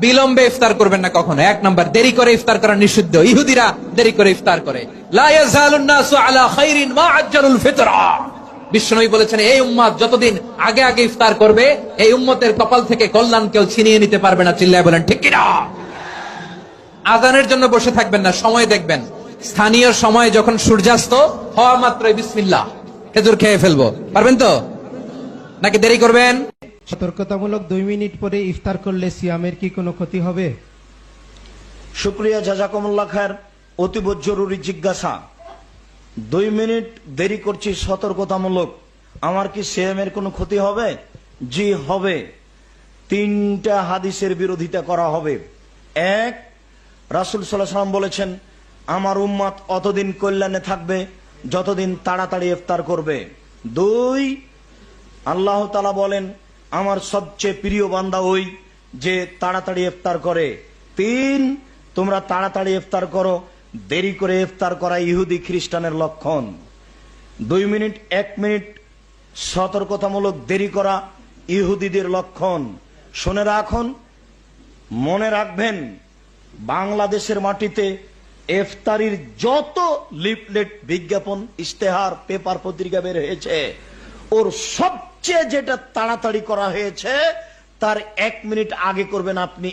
বিলম্বে ইফতার করবেন না কখনো। 1 নাম্বার, দেরি করে ইফতার করা নিষিদ্ধ। ইহুদিরা দেরি করে ইফতার করে। লা ইয়াজালুন নাসু আলা খাইরিন মা আজ্জালুল ফিতরা। বিশ্বনবী বলেছেন, এই উম্মত যতদিন আগে আগে ইফতার করবে, এই উম্মতের কপাল থেকে কল্যাণ কেউ ছিনিয়ে নিতে পারবে না। চিল্লায় বলেন ঠিক কিনা? আজানের জন্য বসে থাকবেন না, সময় দেখবেন। স্থানীয় সময় যখন সূর্যাস্ত হওয়া মাত্রই বিসমিল্লাহ, খেজুর খেয়ে ফেলবো। পারবেন তো নাকি দেরি করবেন? সতর্কতামূলক 2 মিনিট পরে ইফতার করলে সিয়ামের কি কোনো ক্ষতি হবে? শুক্রিয়া, জাযাকুমুল্লাহ খায়ের। অতীব জরুরি জিজ্ঞাসা। 2 মিনিট দেরি করছি সতর্কতামূলক, আমার কি সিয়ামের কোনো ক্ষতি হবে? জি হবে। 3টা হাদিসের বিরোধিতা করা হবে। 1, রাসূল সাল্লাল্লাহু আলাইহি ওয়াসাল্লাম বলেছেন, আমার উম্মত অতদিন কল্যাণে থাকবে যতদিন তাড়াতাড়ি ইফতার করবে। 2, আল্লাহ তাআলা বলেন, আমার সবচেয়ে প্রিয় বান্দা ওই যে তাড়াতাড়ি ইফতার করে। 3, তোমরা তাড়াতাড়ি ইফতার করো, দেরি করে ইফতার করা ইহুদি খ্রিস্টানের লক্ষণ। 2 মিনিট 1 মিনিট সতর্কতামূলক দেরি করা ইহুদিদের লক্ষণ। শুনে রাখুন, মনে রাখবেন, বাংলাদেশের মাটিতে ইফতারির যত লিফলেট, বিজ্ঞাপন, ইশতেহার, পেপার, পত্রিকা বের হয়েছে, ওর সবচেয়ে যেটা তাড়াতাড়ি করা হয়েছে, তার 1 মিনিট আগে করবেন আপনি।